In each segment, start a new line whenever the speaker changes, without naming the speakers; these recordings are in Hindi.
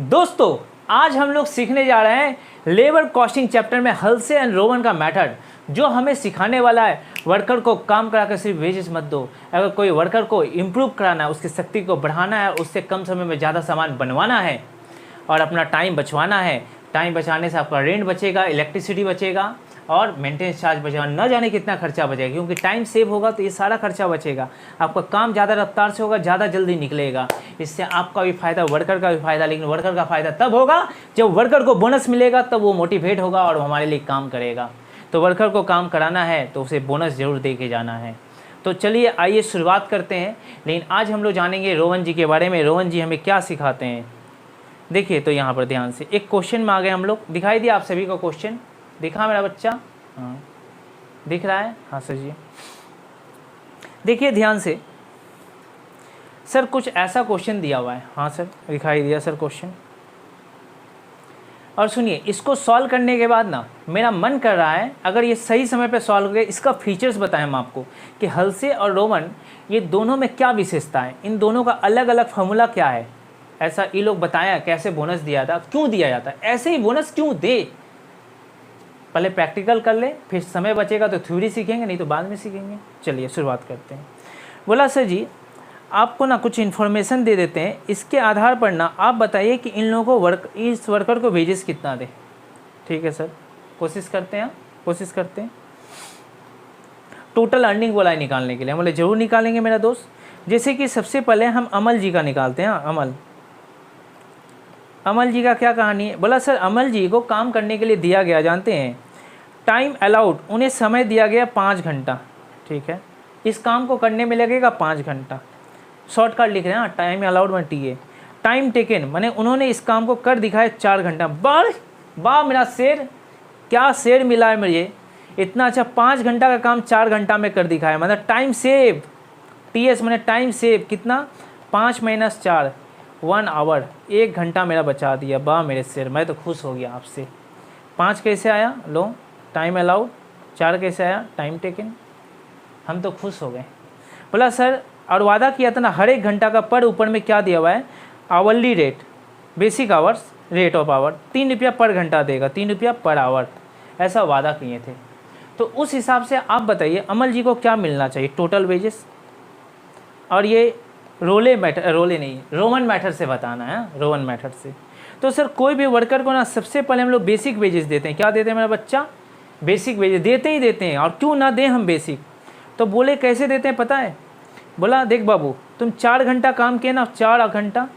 दोस्तों आज हम लोग सीखने जा रहे हैं लेबर कॉस्टिंग चैप्टर में हल्से एंड रोवन का मेथड, जो हमें सिखाने वाला है वर्कर को काम कराकर सिर्फ वेजेस मत दो। अगर कोई वर्कर को इम्प्रूव कराना है, उसकी शक्ति को बढ़ाना है, उससे कम समय में ज़्यादा सामान बनवाना है और अपना टाइम बचवाना है। टाइम बचाने से आपका रेंट बचेगा, इलेक्ट्रिसिटी बचेगा और मेंटेनेंस चार्ज बचेगा। न जाने कितना खर्चा बचेगा, क्योंकि टाइम सेव होगा तो ये सारा खर्चा बचेगा। आपका काम ज़्यादा रफ्तार से होगा, ज़्यादा जल्दी निकलेगा। इससे आपका भी फ़ायदा, वर्कर का भी फ़ायदा। लेकिन वर्कर का फ़ायदा तब होगा जब वर्कर को बोनस मिलेगा, तब वो मोटिवेट होगा और हमारे लिए काम करेगा। तो वर्कर को काम कराना है तो उसे बोनस ज़रूर दे के जाना है। तो चलिए आइए शुरुआत करते हैं। लेकिन आज हम लोग जानेंगे रोवन जी के बारे में। रोवन जी हमें क्या सिखाते हैं, देखिए। तो यहाँ पर ध्यान से एक क्वेश्चन में आ गए हम लोग। दिखाई दिया आप सभी को क्वेश्चन? दिखा मेरा बच्चा? हाँ दिख रहा है? हाँ सर जी। देखिए ध्यान से, सर कुछ ऐसा क्वेश्चन दिया हुआ है। हाँ सर दिखाई दिया सर क्वेश्चन। और सुनिए, इसको सॉल्व करने के बाद ना मेरा मन कर रहा है, अगर ये सही समय पे सॉल्व हो गए, इसका फीचर्स बताएं हम आपको कि हल्से और रोवन ये दोनों में क्या विशेषता है, इन दोनों का अलग अलग फॉर्मूला क्या है। ऐसा ये लोग बताया कैसे बोनस दिया था, क्यों दिया जाता है, ऐसे ही बोनस क्यों दे। पहले प्रैक्टिकल कर ले, फिर समय बचेगा तो थ्योरी सीखेंगे, नहीं तो बाद में सीखेंगे। चलिए शुरुआत करते हैं। बोला सर जी आपको ना कुछ इन्फॉर्मेशन दे देते हैं, इसके आधार पर ना आप बताइए कि इन लोगों को इस वर्कर को वेजेस कितना दे। ठीक है सर, कोशिश करते हैं, कोशिश करते हैं। टोटल अर्निंग बोला है निकालने के लिए, हम बोले जरूर निकालेंगे मेरा दोस्त। जैसे कि सबसे पहले हम अमल जी का निकालते हैं। अमल जी का क्या कहानी है? बोला सर अमल जी को काम करने के लिए दिया गया, जानते हैं, टाइम अलाउड, उन्हें समय दिया गया 5 घंटा। ठीक है, इस काम को करने में लगेगा 5 घंटा। शॉर्टकट लिख रहे हैं, टाइम अलाउड में टी है। टाइम टेकन माने उन्होंने इस काम को कर दिखाया 4 घंटा। वाह मेरा शेर, क्या शेर मिला है मुझे, इतना अच्छा। 5 घंटा का काम 4 घंटा में कर दिखाया, मतलब टाइम सेव। TS मैंने टाइम सेव कितना, 5 - 4 1 आवर, 1 घंटा मेरा बचा दिया। वाह मेरे शेर, मैं तो खुश हो गया आपसे। 5 कैसे आया, लो टाइम अलाउड, 4 कैसे आया, टाइम टेकन, हम तो खुश हो गए। बोला सर और वादा किया था ना हर 1 घंटा का पर ऊपर में क्या दिया हुआ है, hourly rate, basic hours, rate of hour, 3 रुपया पर घंटा देगा, 3 रुपया पर आवर, ऐसा वादा किए थे। तो उस हिसाब से आप बताइए अमल जी को क्या मिलना चाहिए, टोटल वेजेस। और ये रोमन मैथड से बताना है, रोमन मैथड से। तो सर कोई भी वर्कर को ना सबसे पहले हम लोग बेसिक वेजेस देते हैं। क्या देते हैं मेरा बच्चा? बेसिक वेजेस देते ही देते हैं, और क्यों ना दें हम बेसिक। तो बोले कैसे देते हैं पता है? बोला देख बाबू, तुम 4 घंटा काम किए ना, 4 घंटा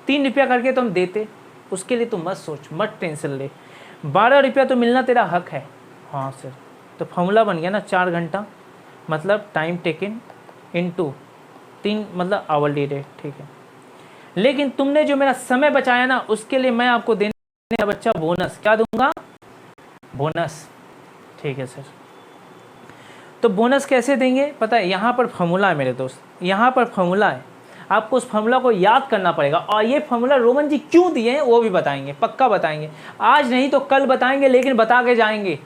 3 रुपया करके तुम देते, उसके लिए तुम मत सोच, मत टेंशन ले, 12 रुपया तो मिलना तेरा हक है। हाँ सर, तो फॉर्मूला बन गया ना, 4 घंटा मतलब टाइम टेकन इंटू 3 मतलब आवरली रेट। ठीक है, लेकिन तुमने जो मेरा समय बचाया ना, उसके लिए मैं आपको देने का बच्चा बोनस। क्या दूंगा? बोनस। ठीक है सर, तो बोनस कैसे देंगे पता है? यहाँ पर फॉर्मूला है मेरे दोस्त, यहाँ पर फॉर्मूला है, आपको उस फॉर्मूला को याद करना पड़ेगा। और ये फॉर्मूला रोमन जी क्यों दिए हैं वो भी बताएंगे, पक्का बताएंगे। आज नहीं तो कल बताएंगे, लेकिन बता के जाएंगे।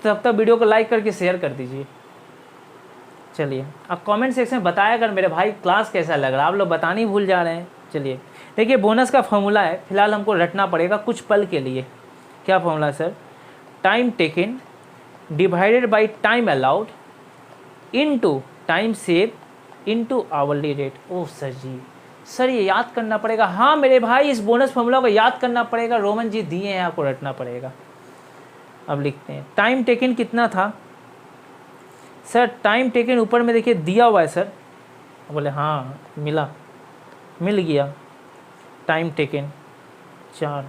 तब तक वीडियो को लाइक करके शेयर कर दीजिए। चलिए अब कमेंट सेक्शन में बताया कर मेरे भाई क्लास कैसा लग रहा है, आप लोग बताने ही भूल जा रहे हैं। चलिए देखिए, बोनस का फॉर्मूला है, फिलहाल हमको रटना पड़ेगा कुछ पल के लिए। क्या फॉर्मूला है sir? Time taken divided by time allowed into time save into hourly rate. Oh sir ji, sir ये याद करना पड़ेगा। हाँ मेरे भाई, इस बोनस फॉर्मूला को याद करना पड़ेगा, रोमन जी दिए हैं, आपको रटना पड़ेगा। अब लिखते हैं, टाइम टेकन कितना था सर? टाइम टेकन ऊपर में देखिए दिया हुआ है सर। बोले हाँ मिल गया। टाइम टेकन 4,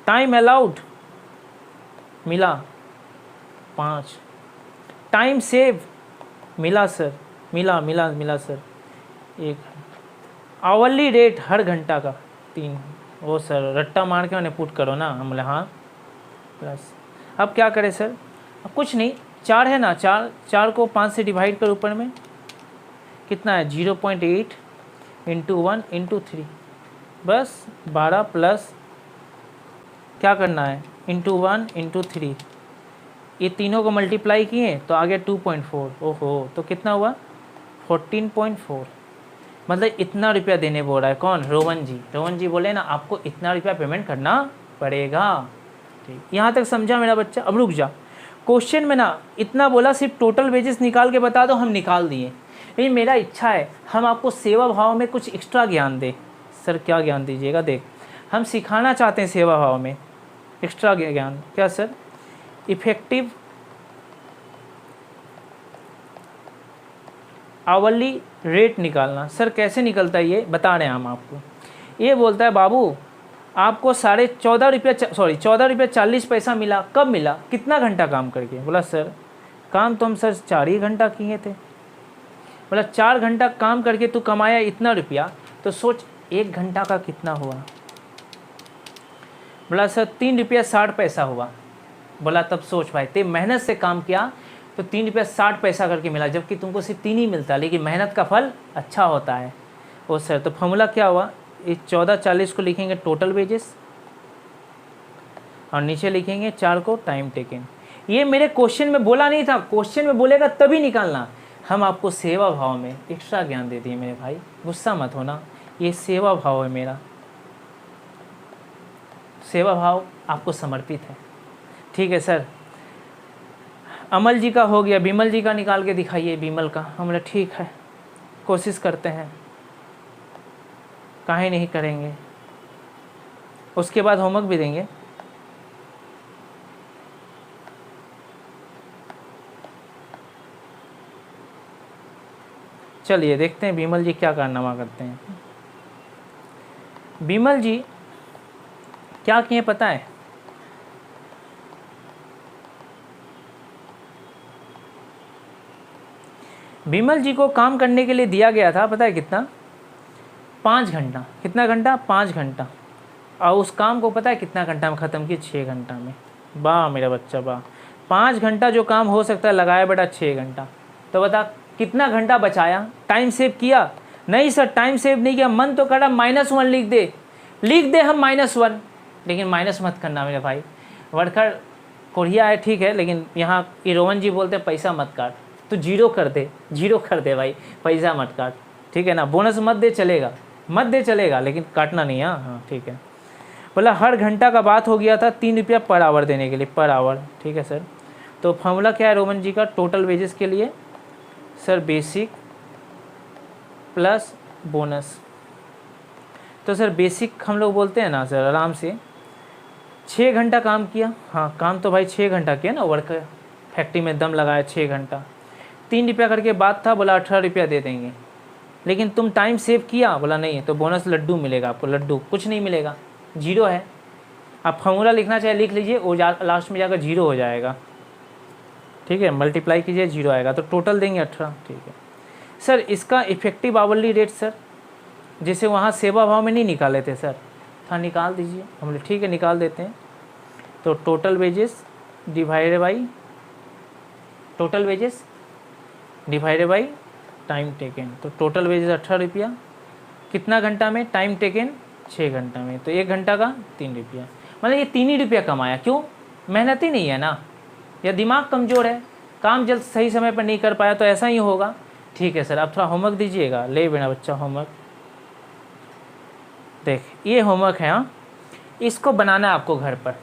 टाइम अलाउड मिला 5, टाइम सेव मिला सर, मिला सर 1, आवरली रेट हर घंटा का 3। वो सर रट्टा मार के मैंने पुट करो ना, हम बोले हाँ प्लस। अब क्या करें सर? अब कुछ नहीं, 4 है ना, 4 को 5 से डिवाइड कर, ऊपर में कितना है, 0.8 इंटू 1 इंटू 3, बस 12 प्लस क्या करना है, इंटू 1 इंटू 3, ये तीनों को मल्टीप्लाई किए तो आ गया 2.4। ओहो, तो कितना हुआ 14.4। मतलब इतना रुपया देने बोल रहा है कौन, रोहन जी। रोहन जी बोले ना आपको इतना रुपया पेमेंट करना पड़ेगा। ठीक, यहाँ तक समझा मेरा बच्चा। अब रुक जा, क्वेश्चन में ना इतना बोला, सिर्फ टोटल वेजेस निकाल के बता दो, हम निकाल दिए। लेकिन मेरा इच्छा है हम आपको सेवा भाव में कुछ एक्स्ट्रा ज्ञान दें। सर क्या ज्ञान दीजिएगा? देख, हम सिखाना चाहते हैं सेवा भाव में एक्स्ट्रा ज्ञान। क्या सर? इफेक्टिव आवरली रेट निकालना। सर कैसे निकलता है ये बता रहे हैं हम आपको। ये बोलता है बाबू आपको 14.40 मिला। कब मिला? कितना घंटा काम करके? बोला सर काम तो हम सर 4 ही घंटा किए थे। बोला 4 घंटा काम करके तू कमाया इतना रुपया, तो सोच 1 घंटा का कितना हुआ। बोला सर 3.60 हुआ। बोला तब सोच भाई, ते मेहनत से काम किया तो 3.60 करके मिला, जबकि तुमको सिर्फ 3 ही मिलता, लेकिन मेहनत का फल अच्छा होता है। ओ सर तो फॉर्मूला क्या हुआ? इस 1440 को लिखेंगे टोटल वेजेस और नीचे लिखेंगे 4 को टाइम टेकन। ये मेरे क्वेश्चन में बोला नहीं था, क्वेश्चन में बोलेगा तभी निकालना। हम आपको सेवा भाव में एक्स्ट्रा ज्ञान दे दिए मेरे भाई, गुस्सा मत होना। ये सेवा भाव है मेरा, सेवा भाव आपको समर्पित है। ठीक है सर। अमल जी का हो गया, बिमल जी का निकाल के दिखाइए। बिमल का हमने ठीक है, कोशिश करते हैं, काहे नहीं करेंगे। उसके बाद होमवर्क भी देंगे। चलिए देखते हैं बिमल जी क्या कारनामा करते हैं। बिमल जी क्या किए पता है? बिमल जी को काम करने के लिए दिया गया था पता है कितना? 5 घंटा। कितना घंटा? 5 घंटा। और उस काम को पता है कितना घंटा में ख़त्म किया? 6 घंटा में। वाह मेरा बच्चा वाह। 5 घंटा जो काम हो सकता है लगाया बेटा 6 घंटा। तो बता कितना घंटा बचाया? टाइम सेव किया? नहीं सर टाइम सेव नहीं किया। मन तो करा -1 लिख दे हम -1, लेकिन माइनस मत करना मेरे भाई। वर्कर कोरिया है ठीक है, लेकिन यहाँ रोहन जी बोलते हैं पैसा मत काट, तो 0 कर दे भाई, पैसा मत काट। ठीक है ना? बोनस मत दे चलेगा, लेकिन काटना नहीं। हाँ ठीक है। बोला हर घंटा का बात हो गया था 3 रुपया पर आवर देने के लिए, पर आवर। ठीक है सर। तो फॉर्मूला क्या है रोहन जी का टोटल वेजेस के लिए? Sir basic plus bonus. तो सर बेसिक हम लोग बोलते हैं ना सर आराम से, 6 घंटा काम किया। हाँ काम तो भाई 6 घंटा किया ना, वर्क फैक्ट्री में दम लगाया 6 घंटा। 3 रुपया करके बात था, बोला 18 रुपया दे देंगे, लेकिन तुम टाइम सेव किया? बोला नहीं। तो बोनस लड्डू मिलेगा आपको। लड्डू कुछ नहीं मिलेगा, 0 है। आप फॉर्मूला लिखना चाहे लिख लीजिए, वो लास्ट में जाकर 0 हो जाएगा। ठीक है, मल्टीप्लाई कीजिए 0 आएगा, तो टोटल देंगे 18। ठीक है सर। इसका इफेक्टिव आवरली रेट सर, जैसे वहाँ सेवा भाव में नहीं निकाले थे सर, था निकाल दीजिए। हम बोले ठीक है निकाल देते हैं। तो total wages divided by time taken. तो टोटल वेजेस 18 रुपया। कितना घंटा में? टाइम टेकन 6 घंटा में। तो 1 घंटा का 3 रुपया। मतलब ये 3 ही रुपया कमाया। क्यों? मेहनत ही नहीं है ना, या दिमाग कमज़ोर है, काम जल्द सही समय पर नहीं कर पाया, तो ऐसा ही होगा। ठीक है सर। आप थोड़ा होमवर्क दीजिएगा। ले बेटा बच्चा होमवर्क देख, ये होमवर्क है। हाँ इसको बनाना है आपको घर पर,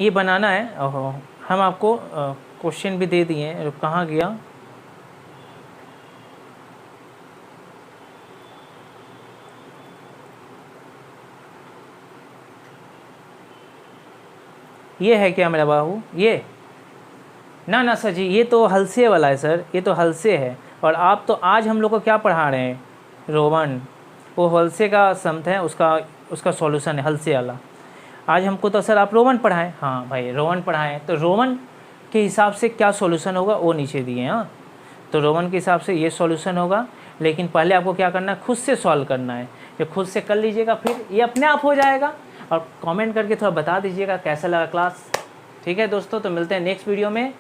ये बनाना है। ओहो हम आपको क्वेश्चन भी दे दिए। कहाँ गया? ये है क्या मेरा बाबू? ये ना सर जी, ये तो हलसे वाला है सर, ये तो हलसे है। और आप तो आज हम लोग को क्या पढ़ा रहे हैं? रोमन। वो हलसे का समथ है, उसका सॉल्यूशन है हलसे वाला। आज हमको तो सर आप रोमन पढ़ाएं। हाँ भाई रोमन पढ़ाएं, तो रोमन के हिसाब से क्या सॉल्यूशन होगा वो नीचे दिए हैं। हाँ तो रोमन के हिसाब से ये सॉल्यूशन होगा, लेकिन पहले आपको क्या करना है? खुद से सॉल्व करना है। ये खुद से कर लीजिएगा, फिर ये अपने आप हो जाएगा। और कमेंट करके थोड़ा बता दीजिएगा कैसा लगा क्लास। ठीक है दोस्तों, तो मिलते हैं नेक्स्ट वीडियो में।